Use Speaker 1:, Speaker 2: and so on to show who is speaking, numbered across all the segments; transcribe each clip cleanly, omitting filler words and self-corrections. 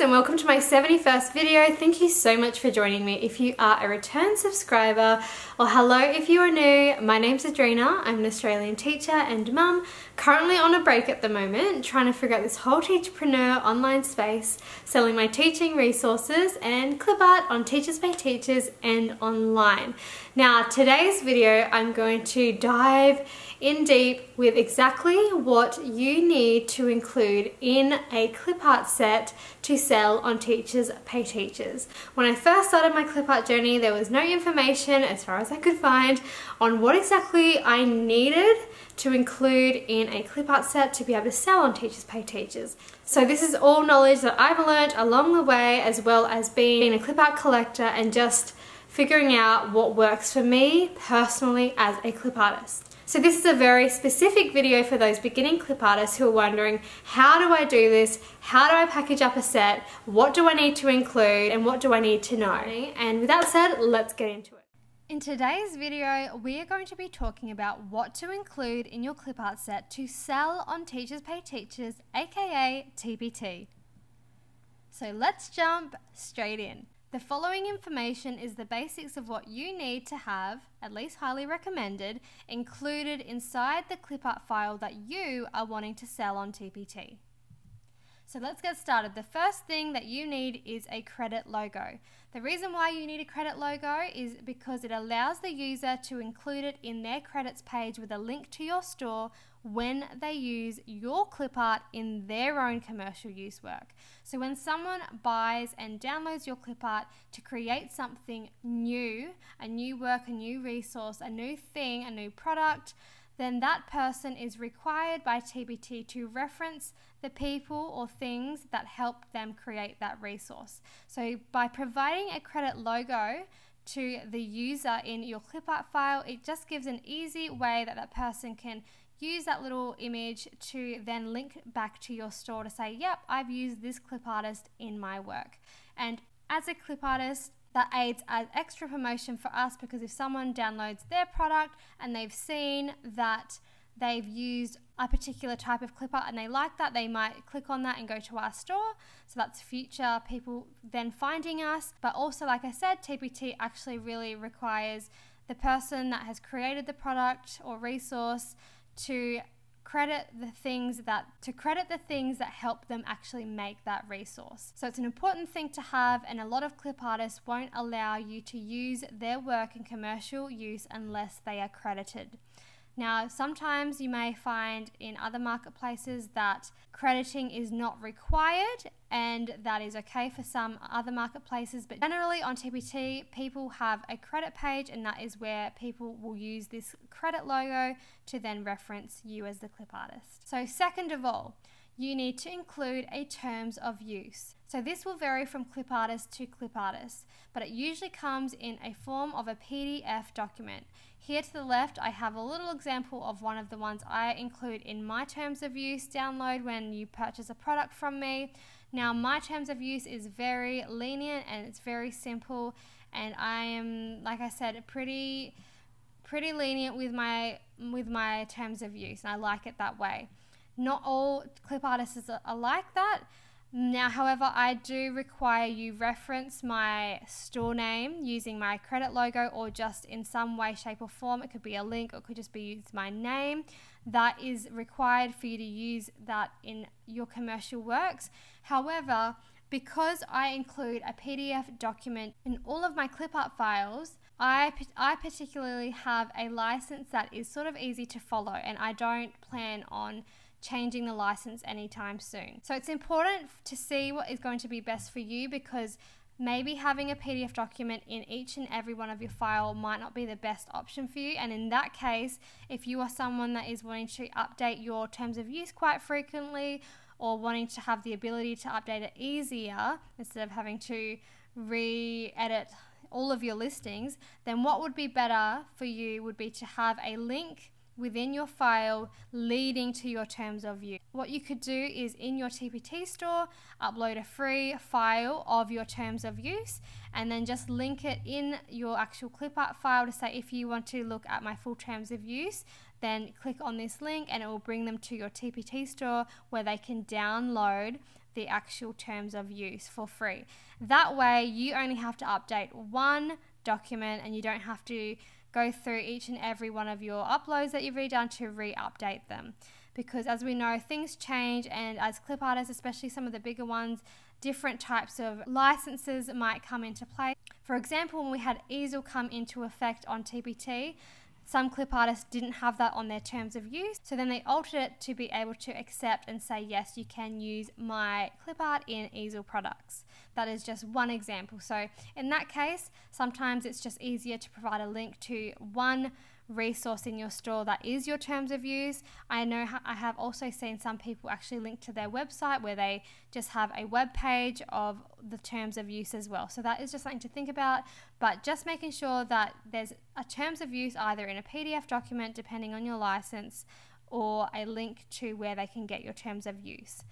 Speaker 1: and welcome to my 71st video. Thank you so much for joining me. If you are a return subscriber, or hello if you are new, my name's Adrina. I'm an Australian teacher and mum, currently on a break at the moment, trying to figure out this whole Teacherpreneur online space, selling my teaching resources and Clipart on Teachers Pay Teachers and online. Now today's video I'm going to dive in deep with exactly what you need to include in a Clipart set to sell on Teachers Pay Teachers. When I first started my Clipart journey, there was no information, as far as I could find, on what exactly I needed to include in a Clipart set to be able to sell on Teachers Pay Teachers. So this is all knowledge that I've learned along the way, as well as being a Clipart collector and just figuring out what works for me personally as a clip artist. So this is a very specific video for those beginning clip artists who are wondering, how do I do this? How do I package up a set? What do I need to include? And what do I need to know? And with that said, let's get into it. In today's video, we are going to be talking about what to include in your clip art set to sell on Teachers Pay Teachers, aka TPT. So let's jump straight in. The following information is the basics of what you need to have, at least highly recommended, included inside the Clipart file that you are wanting to sell on TPT. So let's get started. The first thing that you need is a credit logo. The reason why you need a credit logo is because it allows the user to include it in their credits page with a link to your store when they use your clip art in their own commercial use work. So when someone buys and downloads your clip art to create something new, a new work, a new resource, a new thing, a new product, then that person is required by TPT to reference the people or things that helped them create that resource. So by providing a credit logo to the user in your clip art file, it just gives an easy way that that person can use that little image to then link back to your store to say, yep, I've used this clip artist in my work. And as a clip artist, that aids as extra promotion for us, because if someone downloads their product and they've seen that they've used a particular type of clip art and they like that, they might click on that and go to our store. So that's future people then finding us. But also, like I said, TPT actually really requires the person that has created the product or resource to credit the things that help them actually make that resource. So it's an important thing to have, and a lot of clip artists won't allow you to use their work in commercial use unless they are credited. Now, sometimes you may find in other marketplaces that crediting is not required, and that is okay for some other marketplaces, but generally on TPT, people have a credit page, and that is where people will use this credit logo to then reference you as the clip artist. So second of all, you need to include a terms of use. So this will vary from clip artist to clip artist, but it usually comes in a form of a PDF document. Here to the left, I have a little example of one of the ones I include in my terms of use download when you purchase a product from me. Now, my terms of use is very lenient and it's very simple, and I am, like I said, pretty lenient with my terms of use, and I like it that way. Not all clip artists are like that. Now, however, I do require you reference my store name using my credit logo, or just in some way, shape or form. It could be a link, or it could just be my name. That is required for you to use that in your commercial works. However, because I include a PDF document in all of my clip art files, I particularly have a license that is sort of easy to follow, and I don't plan on changing the license anytime soon. So it's important to see what is going to be best for you, because maybe having a PDF document in each and every one of your file might not be the best option for you. And in that case, if you are someone that is wanting to update your terms of use quite frequently, or wanting to have the ability to update it easier instead of having to re-edit all of your listings, then what would be better for you would be to have a link within your file leading to your terms of use. What you could do is, in your TPT store, upload a free file of your terms of use, and then just link it in your actual clip art file to say, if you want to look at my full terms of use, then click on this link and it will bring them to your TPT store, where they can download the actual terms of use for free. That way you only have to update one document and you don't have to go through each and every one of your uploads that you've redone to re-update them. Because as we know, things change, and as clip artists, especially some of the bigger ones, different types of licenses might come into play. For example, when we had easel come into effect on TPT, some clip artists didn't have that on their terms of use, so then they altered it to be able to accept and say, yes, you can use my clip art in easel products. That is just one example. So in that case, sometimes it's just easier to provide a link to one resource in your store that is your terms of use. I know I have also seen some people actually link to their website where they just have a web page of the terms of use as well. So that is just something to think about, but just making sure that there's a terms of use either in a PDF document depending on your license, or a link to where they can get your terms of use.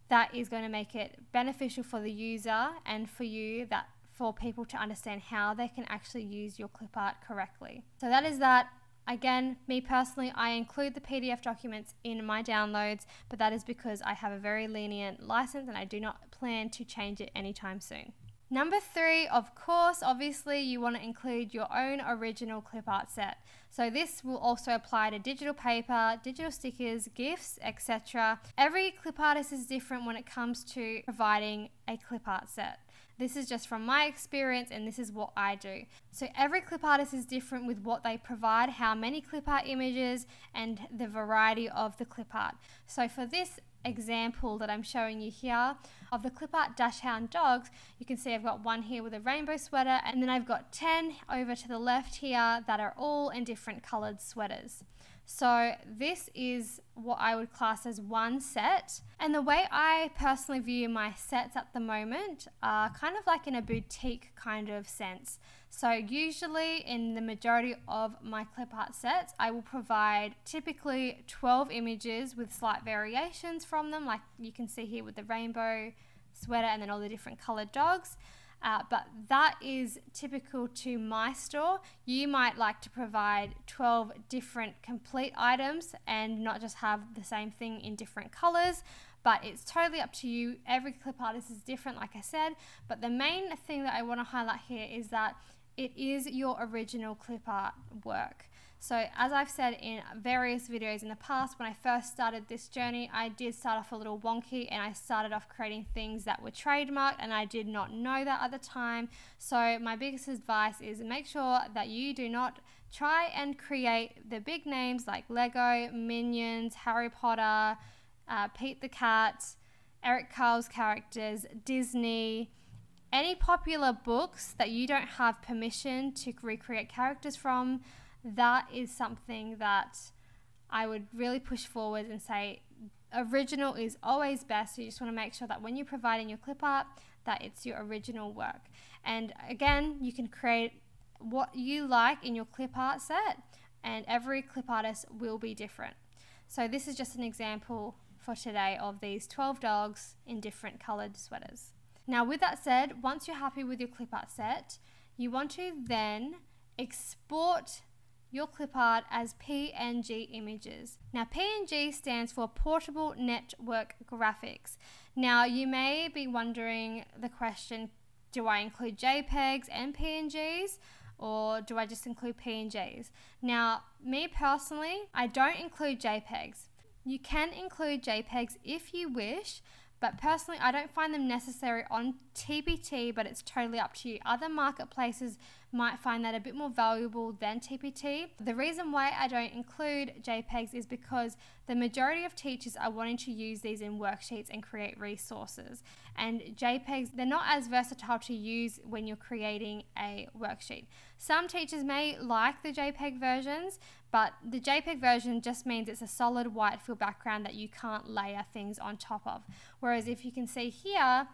Speaker 1: That is going to make it beneficial for the user and for you, that for people to understand how they can actually use your clip art correctly. So that is that. Again, me personally, I include the PDF documents in my downloads, but that is because I have a very lenient license and I do not plan to change it anytime soon. Number 3, of course, obviously you want to include your own original clip art set. So this will also apply to digital paper, digital stickers, GIFs, etc. Every clip artist is different when it comes to providing a clip art set. This is just from my experience, and this is what I do. So every clip artist is different with what they provide, how many clip art images, and the variety of the clip art. So for this example that I'm showing you here of the clip art Dachshund dogs, you can see I've got one here with a rainbow sweater, and then I've got 10 over to the left here that are all in different colored sweaters. So this is what I would class as one set, and the way I personally view my sets at the moment are kind of like in a boutique kind of sense. So usually in the majority of my clip art sets, I will provide typically 12 images with slight variations from them, like you can see here with the rainbow sweater and then all the different colored dogs. But that is typical to my store. You might like to provide 12 different complete items and not just have the same thing in different colors, but it's totally up to you. Every clip artist is different, like I said, but the main thing that I want to highlight here is that it is your original clip art work. So as I've said in various videos in the past, when I first started this journey, I did start off a little wonky and I started off creating things that were trademarked, and I did not know that at the time. So my biggest advice is make sure that you do not try and create the big names like Lego, Minions, Harry Potter, Pete the Cat, Eric Carle's characters, Disney, any popular books that you don't have permission to recreate characters from. That is something that I would really push forward and say original is always best. So you just want to make sure that when you're providing your clip art, that it's your original work. And again, you can create what you like in your clip art set, and every clip artist will be different. So this is just an example for today of these 12 dogs in different colored sweaters. Now with that said, once you're happy with your clip art set, you want to then export your clip art as PNG images. Now PNG stands for Portable Network Graphics. Now you may be wondering the question, do I include JPEGs and PNGs, or do I just include PNGs? Now me personally, I don't include JPEGs. You can include JPEGs if you wish, but personally I don't find them necessary on TPT, but it's totally up to you. Other marketplaces might find that a bit more valuable than TPT. The reason why I don't include JPEGs is because the majority of teachers are wanting to use these in worksheets and create resources. And JPEGs, they're not as versatile to use when you're creating a worksheet. Some teachers may like the JPEG versions, but the JPEG version just means it's a solid white fill background that you can't layer things on top of. Whereas if you can see here,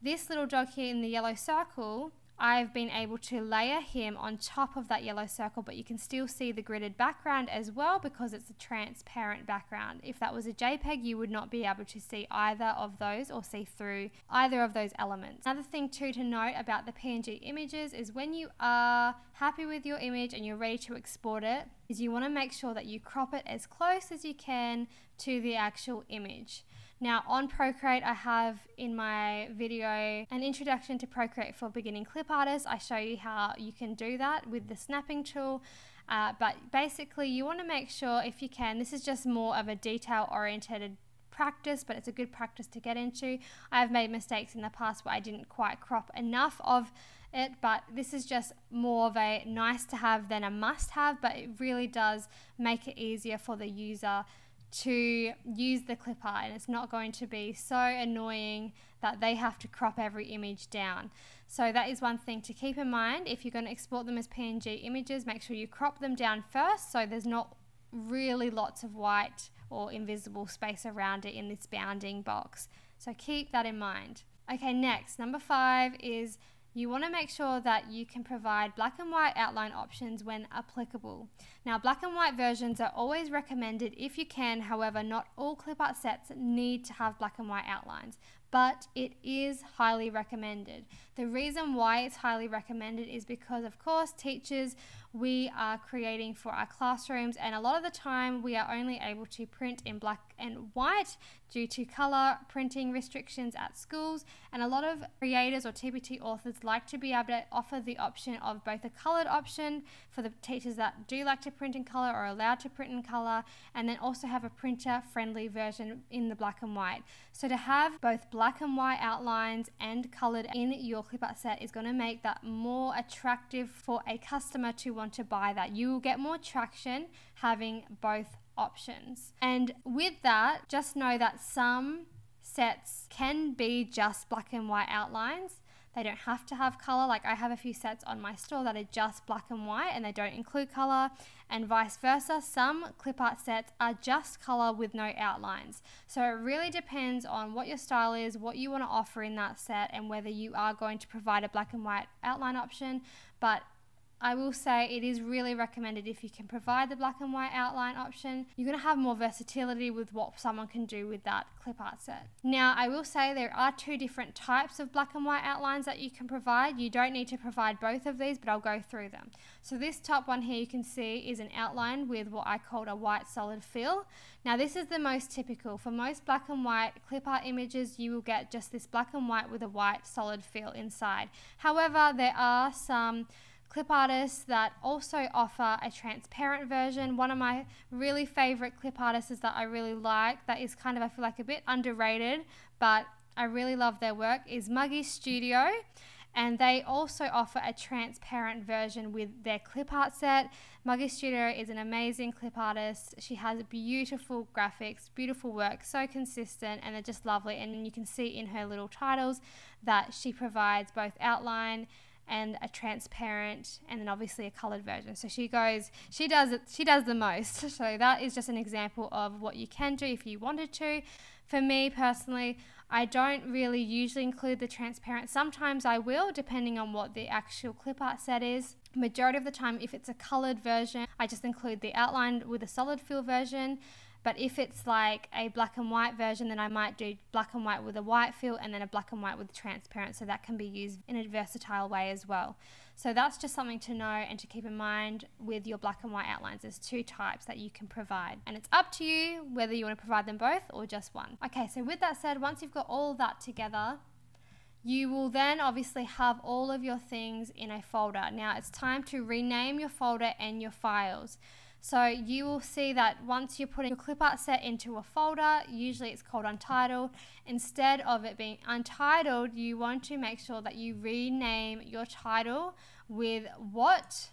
Speaker 1: this little dog here in the yellow circle, I've been able to layer him on top of that yellow circle, but you can still see the gridded background as well because it's a transparent background. If that was a JPEG, you would not be able to see either of those or see through either of those elements. Another thing too to note about the PNG images is when you are happy with your image and you're ready to export it, is you want to make sure that you crop it as close as you can to the actual image. Now on Procreate, I have in my video an introduction to Procreate for beginning clip artists. I show you how you can do that with the snapping tool. But basically you want to make sure, if you can, this is just more of a detail oriented practice, but it's a good practice to get into. I have made mistakes in the past where I didn't quite crop enough of it, but this is just more of a nice to have than a must have, but it really does make it easier for the user to use the clip art, and it's not going to be so annoying that they have to crop every image down. So that is one thing to keep in mind. If you're going to export them as PNG images, make sure you crop them down first so there's not really lots of white or invisible space around it in this bounding box. So keep that in mind. Okay, next, number 5 is you want to make sure that you can provide black and white outline options when applicable. Now, black and white versions are always recommended if you can. However, not all clip art sets need to have black and white outlines, but it is highly recommended. The reason why it's highly recommended is because, of course, teachers, we are creating for our classrooms, and a lot of the time we are only able to print in black and white due to color printing restrictions at schools, and a lot of creators or TPT authors like to be able to offer the option of both a colored option for the teachers that do like to print in color or are allowed to print in color, and then also have a printer friendly version in the black and white. So to have both black and white outlines and colored in your clip art set is going to make that more attractive for a customer to want to buy that. You will get more traction having both options. And with that, just know that some sets can be just black and white outlines. They don't have to have color. Like I have a few sets on my store that are just black and white and they don't include color, and vice versa. Some clip art sets are just color with no outlines. So it really depends on what your style is, what you want to offer in that set, and whether you are going to provide a black and white outline option. But I will say it is really recommended if you can provide the black and white outline option. You're going to have more versatility with what someone can do with that clip art set. Now, I will say there are 2 different types of black and white outlines that you can provide. You don't need to provide both of these, but I'll go through them. So this top one here you can see is an outline with what I called a white solid fill. Now this is the most typical. For most black and white clip art images, you will get just this black and white with a white solid fill inside. However, there are some clip artists that also offer a transparent version. One of my really favorite clip artists that I really like, that is kind of, I feel like, a bit underrated, but I really love their work, is Muggy Studio. And they also offer a transparent version with their clip art set. Muggy Studio is an amazing clip artist. She has beautiful graphics, beautiful work, so consistent, and they're just lovely. And you can see in her little titles that she provides both outline and a transparent, and then obviously a colored version. So she does the most. So that is just an example of what you can do if you wanted to. For me personally, I don't really usually include the transparent. Sometimes I will, depending on what the actual clip art set is. Majority of the time, if it's a colored version, I just include the outline with a solid fill version. But if it's like a black and white version, then I might do black and white with a white fill and then a black and white with transparent, so that can be used in a versatile way as well. So that's just something to know and to keep in mind with your black and white outlines. There's 2 types that you can provide, and it's up to you whether you want to provide them both or just one. Okay, so with that said, once you've got all of that together, you will then obviously have all of your things in a folder. Now it's time to rename your folder and your files. So you will see that once you're putting your clip art set into a folder, usually it's called Untitled. Instead of it being Untitled, you want to make sure that you rename your title with what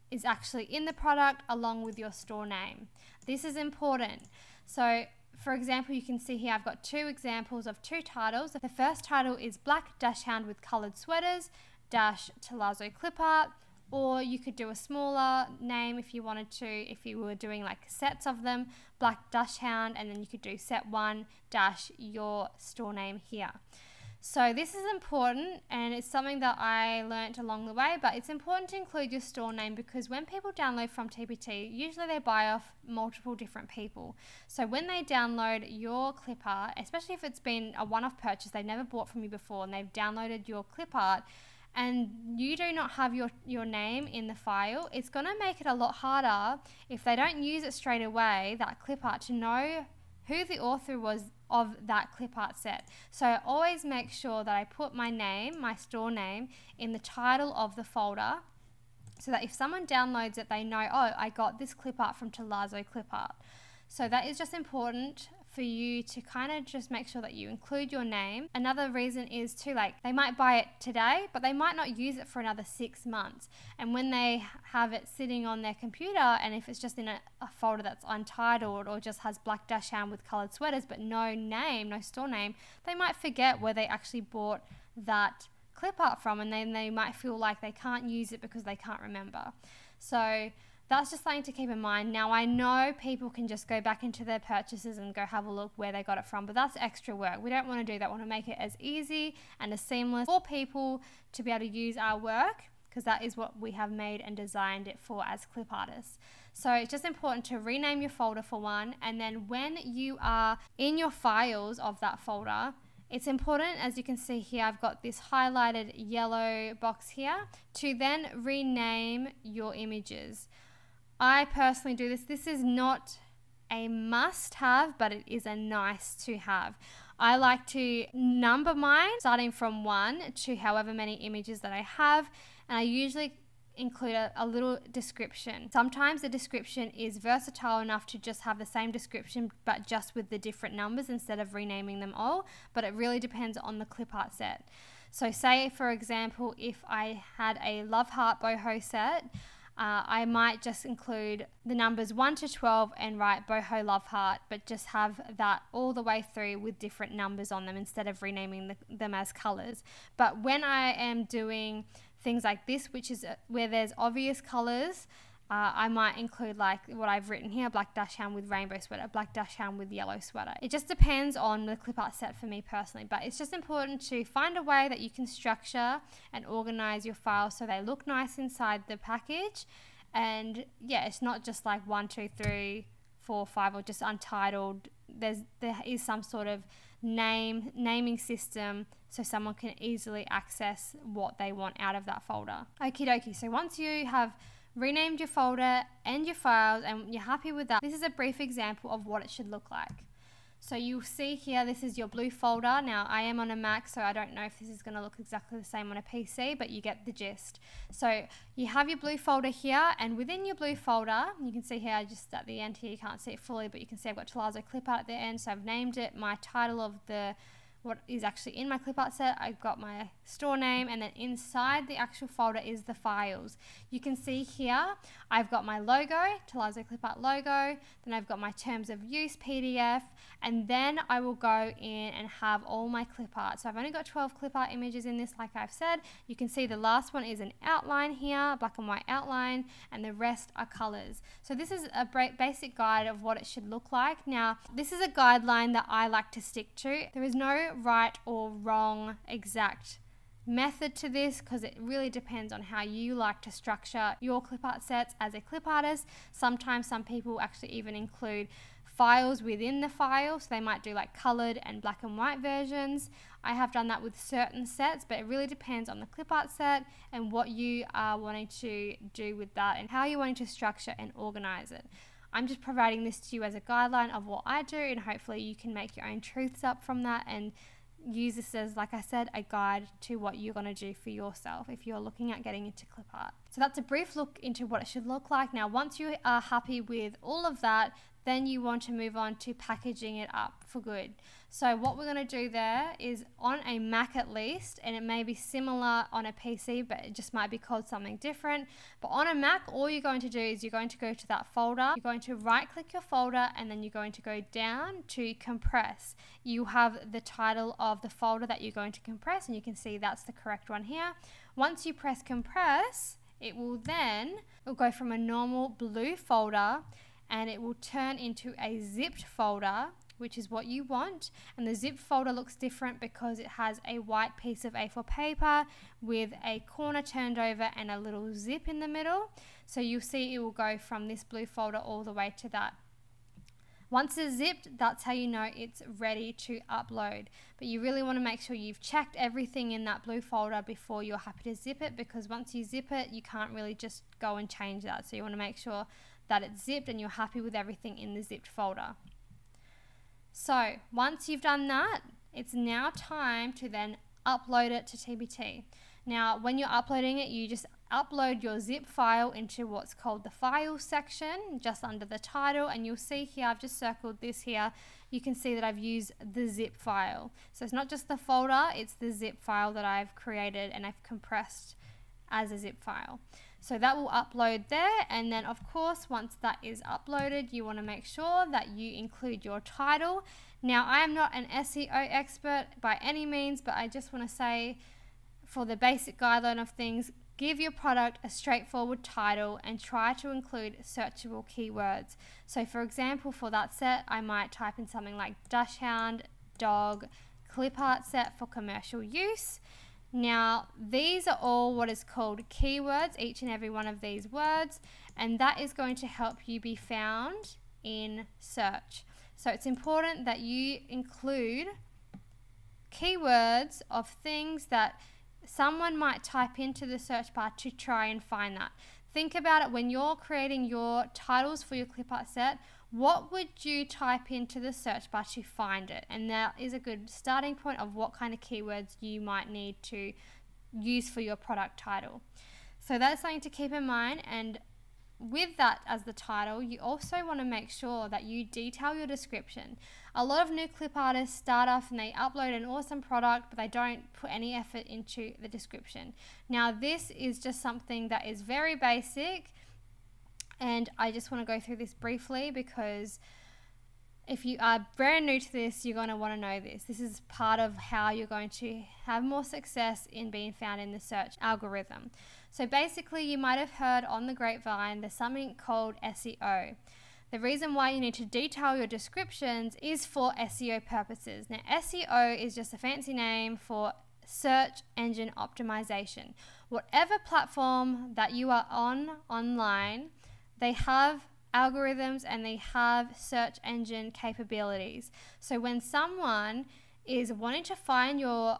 Speaker 1: is actually in the product along with your store name. This is important. So for example, you can see here I've got 2 examples of 2 titles. The first title is Black Dash Hound with Coloured Sweaters dash Tealazzo Clip Art. Or you could do a smaller name if you wanted to, if you were doing like sets of them, Black Dash Hound, and then you could do set 1 dash your store name here. So this is important, and it's something that I learnt along the way, but it's important to include your store name because when people download from TPT, usually they buy off multiple different people. So when they download your clip art, especially if it's been a one-off purchase, they've never bought from you before and they've downloaded your clip art, and you do not have your name in the file, it's going to make it a lot harder if they don't use it straight away, that clip art, to know who the author was of that clip art set. So I always make sure that I put my name, my store name, in the title of the folder, so that if someone downloads it, they know, oh, I got this clip art from Tealazzo Clipart. So that is just important for you to kind of just make sure that you include your name. Another reason is too, like, they might buy it today, but they might not use it for another 6 months. And when they have it sitting on their computer, and if it's just in a folder that's untitled or just has black dashhound with colored sweaters, but no name, no store name, they might forget where they actually bought that clip art from, and then they might feel like they can't use it because they can't remember. So that's just something to keep in mind. Now, I know people can just go back into their purchases and go have a look where they got it from, but that's extra work. We don't want to do that. We want to make it as easy and as seamless for people to be able to use our work, because that is what we have made and designed it for as clip artists. So it's just important to rename your folder for one, and then when you are in your files of that folder, it's important, as you can see here, I've got this highlighted yellow box here, to then rename your images. I personally do this. This is not a must-have, but it is a nice-to-have. I like to number mine starting from 1 to however many images that I have, and I usually include a little description. Sometimes the description is versatile enough to just have the same description but just with the different numbers instead of renaming them all, but it really depends on the clip art set. So say, for example, if I had a Love Heart boho set, I might just include the numbers 1 to 12 and write boho love heart, but just have that all the way through with different numbers on them instead of renaming them as colors. But when I am doing things like this, which is where there's obvious colors, I might include, like what I've written here, black dashhound with rainbow sweater, black dashhound with yellow sweater. It just depends on the clip art set for me personally, but it's just important to find a way that you can structure and organize your files so they look nice inside the package. And yeah, it's not just like 1, 2, 3, 4, 5 or just untitled. There is some sort of naming system so someone can easily access what they want out of that folder. Okie dokie, so once you have renamed your folder and your files and you're happy with that, this is a brief example of what it should look like. So you'll see here, this is your blue folder. Now I am on a Mac, so I don't know if this is going to look exactly the same on a PC, but you get the gist. So you have your blue folder here, and within your blue folder, you can see here just at the end here, you can't see it fully, but you can see I've got Tealazzo Clipart at the end. So I've named it my title of what is actually in my clip art set. I've got my store name, and then inside the actual folder is the files. You can see here I've got my logo, Tealazzo Clipart logo, then I've got my terms of use PDF, and then I will go in and have all my clip art. So I've only got 12 clip art images in this, like I've said. You can see the last one is an outline here, black and white outline, and the rest are colors. So this is a basic guide of what it should look like. Now, this is a guideline that I like to stick to. There is no right or wrong exact method to this, because it really depends on how you like to structure your clip art sets as a clip artist. Sometimes some people actually even include files within the file, so they might do like colored and black and white versions. I have done that with certain sets, but it really depends on the clip art set and what you are wanting to do with that and how you're wanting to structure and organize it. I'm just providing this to you as a guideline of what I do, and hopefully you can make your own truths up from that and use this as, like I said, a guide to what you're going to do for yourself if you're looking at getting into clip art. So that's a brief look into what it should look like. Now, once you are happy with all of that, then you want to move on to packaging it up for good. So what we're going to do there is, on a Mac at least, and it may be similar on a PC, but it just might be called something different. But on a Mac, all you're going to do is you're going to go to that folder, you're going to right click your folder, and then you're going to go down to compress. You have the title of the folder that you're going to compress, and you can see that's the correct one here. Once you press compress, it will go from a normal blue folder and it will turn into a zipped folder, which is what you want. And the zipped folder looks different because it has a white piece of A4 paper with a corner turned over and a little zip in the middle. So you'll see it will go from this blue folder all the way to that. Once it's zipped, that's how you know it's ready to upload. But you really want to make sure you've checked everything in that blue folder before you're happy to zip it, because once you zip it, you can't really just go and change that. So you want to make sure that it's zipped and you're happy with everything in the zipped folder. So once you've done that, it's now time to then upload it to TPT. Now, when you're uploading it, you just upload your zip file into what's called the file section, just under the title, and you'll see here, I've just circled this here, you can see that I've used the zip file. So it's not just the folder, it's the zip file that I've created and I've compressed as a zip file. So that will upload there, and then of course once that is uploaded, you want to make sure that you include your title. Now, I am not an SEO expert by any means, but I just want to say, for the basic guideline of things, give your product a straightforward title and try to include searchable keywords. So for example, for that set, I might type in something like dachshund, dog, Clipart set for commercial use. Now, these are all what is called keywords, each and every one of these words, and that is going to help you be found in search. So it's important that you include keywords of things that someone might type into the search bar to try and find that. Think about it when you're creating your titles for your Clipart set. What would you type into the search bar to find it? And that is a good starting point of what kind of keywords you might need to use for your product title. So that's something to keep in mind, and with that as the title, you also want to make sure that you detail your description. A lot of new clip artists start off and they upload an awesome product, but they don't put any effort into the description. Now, this is just something that is very basic, and I just want to go through this briefly because if you are brand new to this, you're going to want to know this. This is part of how you're going to have more success in being found in the search algorithm. So basically, you might have heard on the grapevine, there's something called SEO. The reason why you need to detail your descriptions is for SEO purposes. Now, SEO is just a fancy name for search engine optimization. Whatever platform that you are on online, they have algorithms and they have search engine capabilities. So when someone is wanting to find your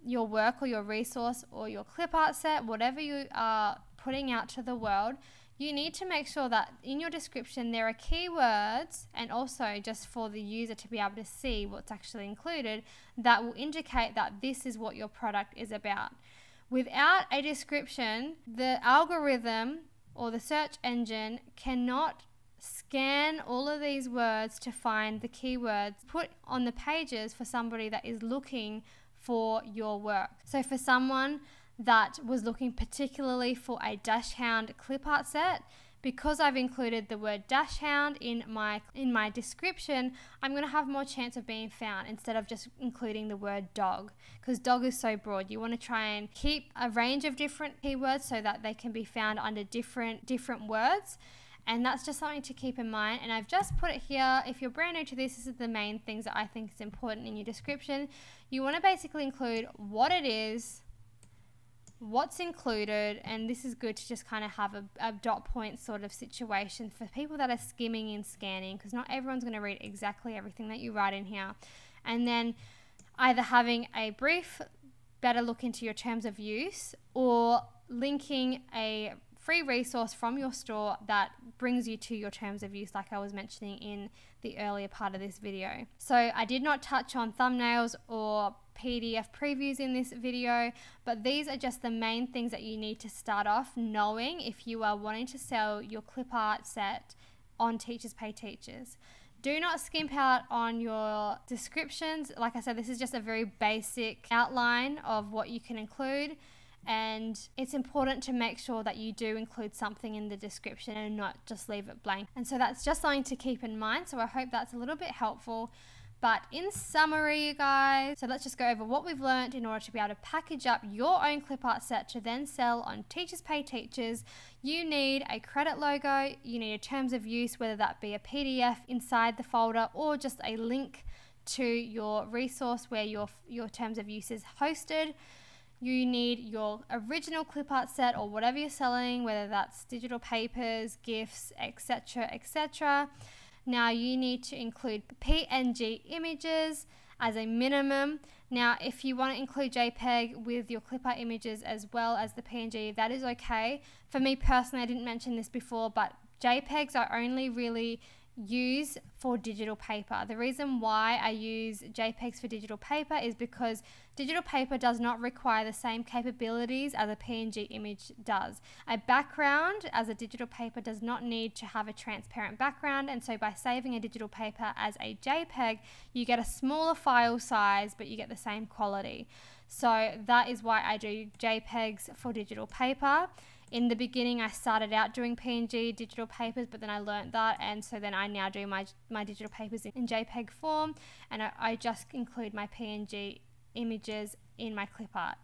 Speaker 1: work or your resource or your clip art set, whatever you are putting out to the world, you need to make sure that in your description there are keywords, and also just for the user to be able to see what's actually included, that will indicate that this is what your product is about. Without a description, the algorithm or the search engine cannot scan all of these words to find the keywords put on the pages for somebody that is looking for your work. So for someone that was looking particularly for a dachshund clip art set, because I've included the word dachshund in my description, I'm going to have more chance of being found instead of just including the word dog, because dog is so broad. You want to try and keep a range of different keywords so that they can be found under different words. And that's just something to keep in mind. And I've just put it here. If you're brand new to this, this is the main things that I think is important in your description. You want to basically include what it is, what's included, and this is good to just kind of have a dot point sort of situation for people that are skimming and scanning, because not everyone's going to read exactly everything that you write in here. And then either having a brief, better look into your terms of use, or linking a free resource from your store that brings you to your terms of use, like I was mentioning in the earlier part of this video. So I did not touch on thumbnails or PDF previews in this video, but these are just the main things that you need to start off knowing if you are wanting to sell your clip art set on Teachers Pay Teachers. Do not skimp out on your descriptions. Like I said, this is just a very basic outline of what you can include. And it's important to make sure that you do include something in the description and not just leave it blank. And so that's just something to keep in mind. So I hope that's a little bit helpful. But in summary, you guys, so let's just go over what we've learned in order to be able to package up your own clip art set to then sell on Teachers Pay Teachers. You need a credit logo, you need a terms of use, whether that be a PDF inside the folder or just a link to your resource where your terms of use is hosted. You need your original clip art set or whatever you're selling, whether that's digital papers, gifts, etc., etc. Now you need to include PNG images as a minimum. Now if you want to include JPEG with your clip art images as well as the PNG, that is okay. For me personally, I didn't mention this before, but JPEGs are only really use for digital paper. The reason why I use JPEGs for digital paper is because digital paper does not require the same capabilities as a PNG image does. A background as a digital paper does not need to have a transparent background, and so by saving a digital paper as a JPEG, you get a smaller file size but you get the same quality. So that is why I do JPEGs for digital paper. In the beginning, I started out doing PNG digital papers, but then I learned that, and so then I now do my digital papers in JPEG form, and I just include my PNG images in my Clipart.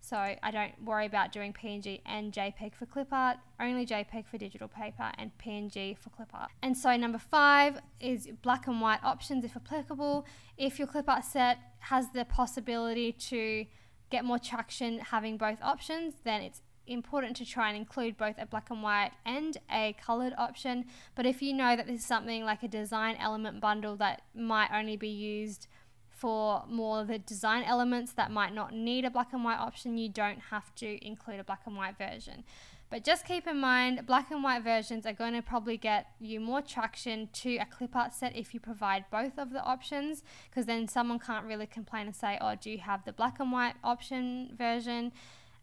Speaker 1: So I don't worry about doing PNG and JPEG for Clipart, only JPEG for digital paper and PNG for Clipart. And so number 5 is black and white options if applicable. If your Clipart set has the possibility to get more traction having both options, then it's important to try and include both a black and white and a colored option. But if you know that this is something like a design element bundle that might only be used for more of the design elements that might not need a black and white option, you don't have to include a black and white version. But just keep in mind, black and white versions are going to probably get you more traction to a Clipart set if you provide both of the options, because then someone can't really complain and say, oh, do you have the black and white option version?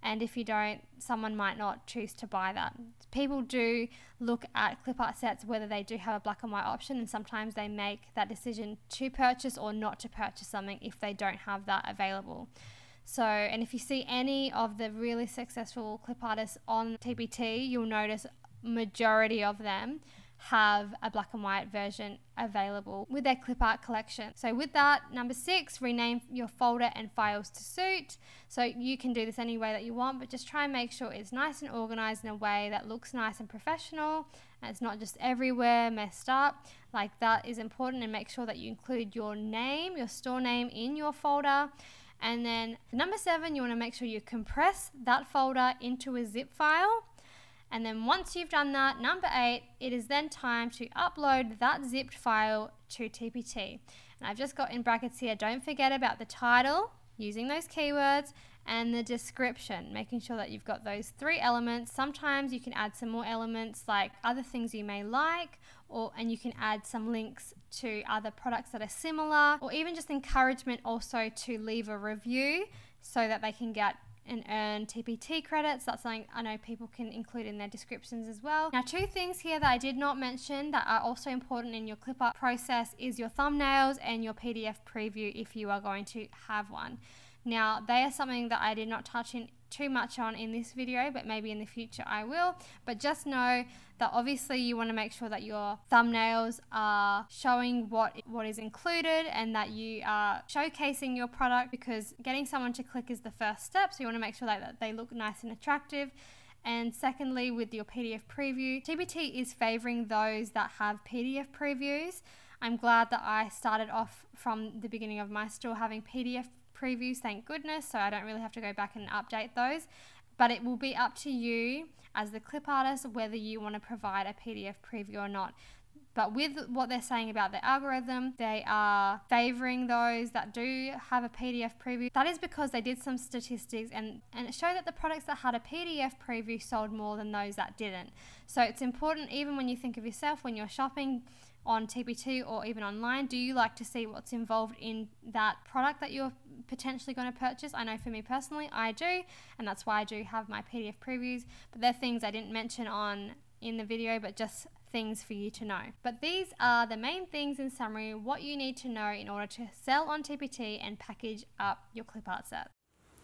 Speaker 1: And if you don't, someone might not choose to buy that. People do look at Clipart sets whether they do have a black and white option, and sometimes they make that decision to purchase or not to purchase something if they don't have that available. So, and if you see any of the really successful clip artists on TPT, you'll notice majority of them have a black and white version available with their clip art collection. So with that, number 6, rename your folder and files to suit. So you can do this any way that you want, but just try and make sure it's nice and organized in a way that looks nice and professional, and it's not just everywhere messed up. Like, that is important, and make sure that you include your name, your store name in your folder. And then number 7, you want to make sure you compress that folder into a zip file. And then once you've done that, number 8, it is then time to upload that zipped file to TPT. And I've just got in brackets here, don't forget about the title, using those keywords, and the description, making sure that you've got those 3 elements. Sometimes you can add some more elements like other things you may like, and you can add some links to other products that are similar, or even just encouragement also to leave a review so that they can get and earn TPT credits. That's something I know people can include in their descriptions as well. Now, 2 things here that I did not mention that are also important in your clip art process is your thumbnails and your PDF preview if you are going to have one. Now, they are something that I did not touch in too much on in this video, but maybe in the future I will. But just know that obviously you want to make sure that your thumbnails are showing what is included, and that you are showcasing your product, because getting someone to click is the first step. So you want to make sure that they look nice and attractive. And secondly, with your PDF preview, TPT is favoring those that have PDF previews. I'm glad that I started off from the beginning of my store having PDF previews, thank goodness, so I don't really have to go back and update those. But it will be up to you as the clip artist whether you want to provide a PDF preview or not. But with what they're saying about the algorithm, they are favoring those that do have a PDF preview. That is because they did some statistics and it showed that the products that had a PDF preview sold more than those that didn't. So it's important, even when you think of yourself when you're shopping on TPT or even online, do you like to see what's involved in that product that you're potentially going to purchase? I know for me personally, I do, and that's why I do have my PDF previews. But they're things I didn't mention in the video, but just things for you to know. But these are the main things in summary, what you need to know in order to sell on TPT and package up your clip art set.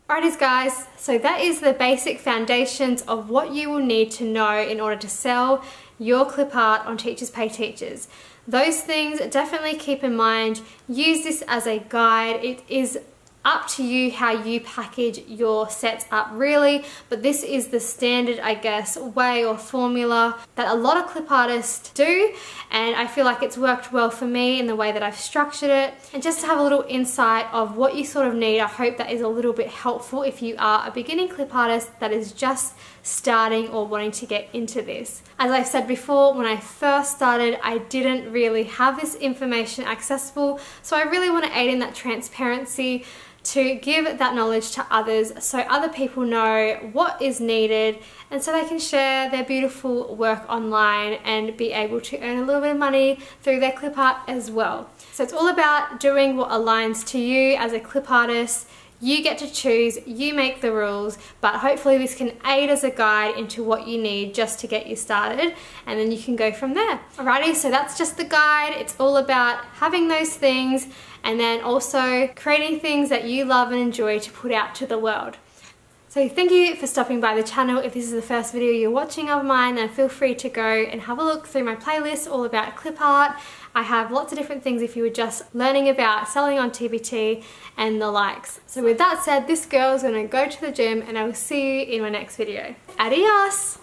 Speaker 1: Alrighties guys, so that is the basic foundations of what you will need to know in order to sell your clip art on Teachers Pay Teachers. Those things definitely keep in mind. Use this as a guide. It is up to you how you package your sets up really, but this is the standard, I guess, way or formula that a lot of clip artists do, and I feel like it's worked well for me in the way that I've structured it. And just to have a little insight of what you sort of need, I hope that is a little bit helpful if you are a beginning clip artist that is just starting or wanting to get into this. As I've said before, when I first started, I didn't really have this information accessible, so I really want to aid in that transparency to give that knowledge to others so other people know what is needed and so they can share their beautiful work online and be able to earn a little bit of money through their clip art as well. So it's all about doing what aligns to you as a clip artist. You get to choose, you make the rules, but hopefully this can aid as a guide into what you need just to get you started, and then you can go from there. Alrighty, so that's just the guide. It's all about having those things and then also creating things that you love and enjoy to put out to the world. So thank you for stopping by the channel. If this is the first video you're watching of mine, then feel free to go and have a look through my playlist all about clip art. I have lots of different things if you were just learning about selling on TBT and the likes. So with that said, this girl is going to go to the gym and I will see you in my next video. Adios!